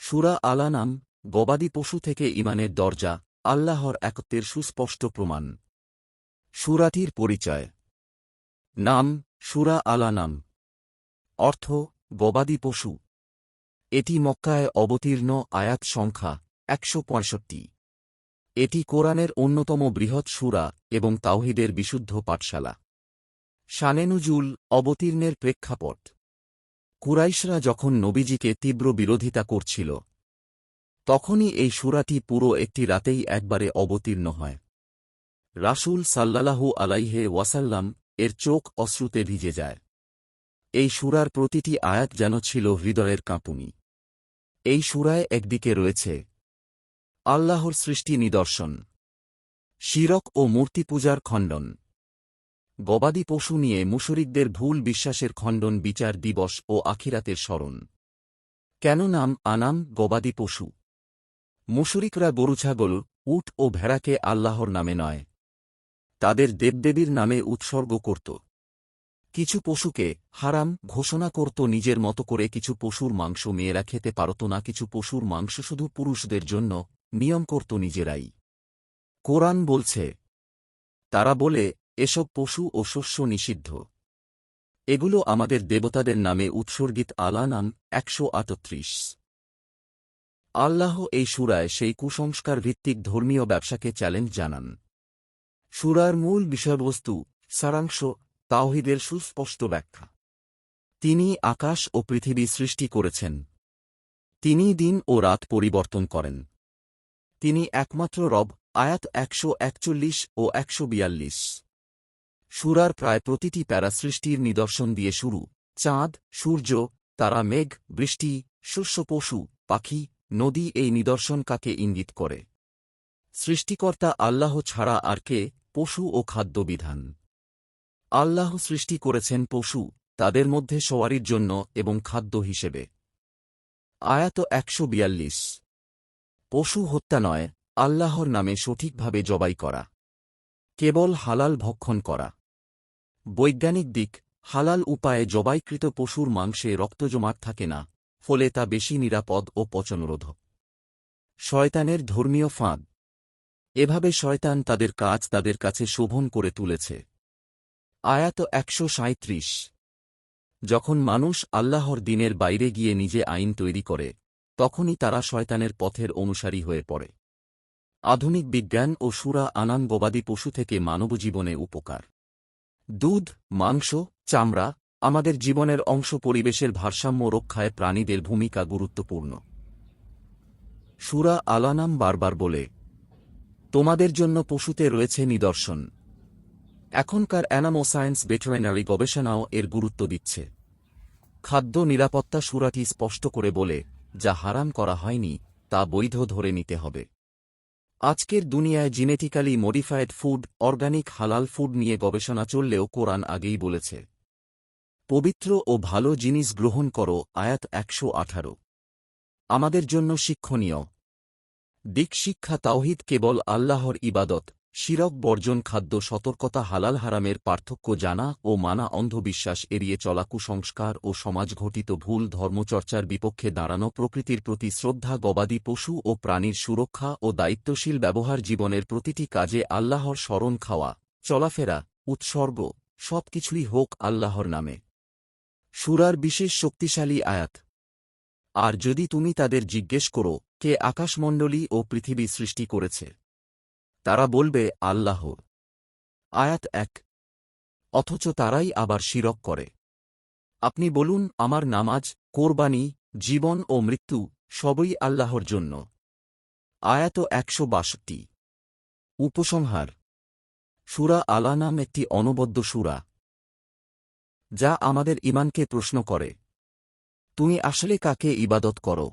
সূরা আল-আনআম, গবাদি পশু থেকে ঈমানের দরজা, আল্লাহর একত্বের সুস্পষ্ট প্রমাণ। সূরাটির পরিচয়। নাম: সূরা আল-আনআম। অর্থ: গবাদি পশু। এটি মক্কায় অবতীর্ণ। আয়াত সংখ্যা ১৬৫। এটি কোরআনের অন্যতম বৃহৎ সূরা এবং তাওহীদের বিশুদ্ধ পাঠশালা। শানে নুজুল: অবতীর্ণের প্রেক্ষাপট। কুরাইশরা যখন নবীজিকে তীব্র বিরোধিতা করছিল, তখনই এই সূরাটি পুরো একটি রাতেই একবারে অবতীর্ণ হয়। রাসূল সাল্লাল্লাহু আলাইহি ওয়াসাল্লাম এর চোখ অশ্রুতে ভিজে যায়। এই সূরার প্রতিটি আয়াত যেন ছিল হৃদয়ের কাঁপুনি। এই সূরায় একদিকে রয়েছে আল্লাহর সৃষ্টি নিদর্শন, শিরক ও মূর্তি পূজার খণ্ডন, গবাদি পশু নিয়ে মুশরিকদের ভুল বিশ্বাসের খণ্ডন, বিচার দিবস ও আখিরাতের স্মরণ। কেন নাম আনাম, গবাদি পশু? মুশরিকরা গরু-ছাগল, উট ও ভেড়াকে আল্লাহর নামে নয়, তাদের দেবদেবীর নামে উৎসর্গ করত। কিছু পশুকে হারাম ঘোষণা করত নিজের মতো করে। কিছু পশুর মাংস মেয়েরা খেতে পারত না। কিছু পশুর মাংস শুধু পুরুষদের জন্য নিয়ম করত নিজেরাই। কোরআন বলছে, তারা বলে, এসব পশু ও শস্য নিষিদ্ধ। এগুলো আমাদের দেবতাদের নামে উৎসর্গিত। আল-আনআম ১৩৮। আল্লাহ এই সূরায় সেই কুসংস্কার ভিত্তিক ধর্মীয় ব্যবসাকে চ্যালেঞ্জ জানান। সূরার মূল বিষয়বস্তু, সারাংশ, তাওহীদের সুস্পষ্ট ব্যাখ্যা। তিনি আকাশ ও পৃথিবী সৃষ্টি করেছেন। তিনি দিন ও রাত পরিবর্তন করেন। তিনি একমাত্র রব। আয়াত ১৪১ ও ১৪২। সূরার প্রায় প্রতিটি প্যারা সৃষ্টির নিদর্শন দিয়ে শুরু। চাঁদ, সূর্য, তারা, মেঘ, বৃষ্টি, শস্য, পশু, পাখি, নদী। এই নিদর্শন কাকে ইঙ্গিত করে? সৃষ্টিকর্তা আল্লাহ ছাড়া আর কে? পশু ও খাদ্য বিধান। আল্লাহ সৃষ্টি করেছেন পশু, তাদের মধ্যে সওয়ারির জন্য এবং খাদ্য হিসেবে। আয়াত ১৪২। পশু হত্যা নয়, আল্লাহর নামে সঠিকভাবে জবাই করা, কেবল হালাল ভক্ষণ করা। বৈজ্ঞানিক দিক: হালাল উপায়ে জবাইকৃত পশুর মাংসে রক্ত জমাট থাকে না, ফলে তা বেশি নিরাপদ ও পচনরোধক। শয়তানের ধর্মীয় ফাঁদ: এভাবে শয়তান তাদের কাজ তাদের কাছে শোভন করে তুলেছে। আয়াত ১৩৭। যখন মানুষ আল্লাহর দ্বীনের বাইরে গিয়ে নিজে আইন তৈরি করে, তখনই তারা শয়তানের পথের অনুসারী হয়ে পড়ে। আধুনিক বিজ্ঞান ও সূরা আনাম, গবাদি পশু থেকে মানবজীবনে উপকার। দুধ, মাংস, চামড়া আমাদের জীবনের অংশ। পরিবেশের ভারসাম্য রক্ষায় প্রাণীদের ভূমিকা গুরুত্বপূর্ণ। সূরা আল-আনআম বারবার বলে, তোমাদের জন্য পশুতে রয়েছে নিদর্শন। এখনকার অ্যানামো সায়েন্স ভেটেরিনারি গবেষণাও এর গুরুত্ব দিচ্ছে। খাদ্য নিরাপত্তা: সূরাটি স্পষ্ট করে বলে, যা হারাম করা হয়নি তা বৈধ ধরে নিতে হবে। আজকের দুনিয়ায় জিনেটিক্যালি মডিফায়েড ফুড, অর্গানিক হালাল ফুড নিয়ে গবেষণা চললেও কোরআন আগেই বলেছে, পবিত্র ও ভালো জিনিস গ্রহণ করো। আয়াত ১১৮। আমাদের জন্য শিক্ষণীয় দিক শিক্ষা: তাওহীদ, কেবল আল্লাহর ইবাদত, শিরক বর্জন, খাদ্য সতর্কতা, হালাল হারামের পার্থক্য জানা ও মানা, অন্ধবিশ্বাস এড়িয়ে চলা, কুসংস্কার ও সমাজঘটিত ভুল, ধর্মচর্চার বিপক্ষে দাঁড়ানো, প্রকৃতির প্রতি শ্রদ্ধা, গবাদি পশু ও প্রাণীর সুরক্ষা ও দায়িত্বশীল ব্যবহার, জীবনের প্রতিটি কাজে আল্লাহর স্মরণ, খাওয়া, চলাফেরা, উৎসর্গ, সবকিছুই হোক আল্লাহর নামে। সূরার বিশেষ শক্তিশালী আয়াত: আর যদি তুমি তাদের জিজ্ঞেস করো, কে আকাশমণ্ডলী ও পৃথিবী সৃষ্টি করেছে, তারা বলবে, আল্লাহ। আয়াত ১। অথচ তারাই আবার শিরক করে। আপনি বলুন, আমার নামাজ, কোরবানি, জীবন ও মৃত্যু সবই আল্লাহর জন্য। আয়াত ১৬২। উপসংহার: সূরা আল-আনআম একটি অনবদ্য সূরা, যা আমাদের ঈমানকে প্রশ্ন করে, তুমি আসলে কাকে ইবাদত করো?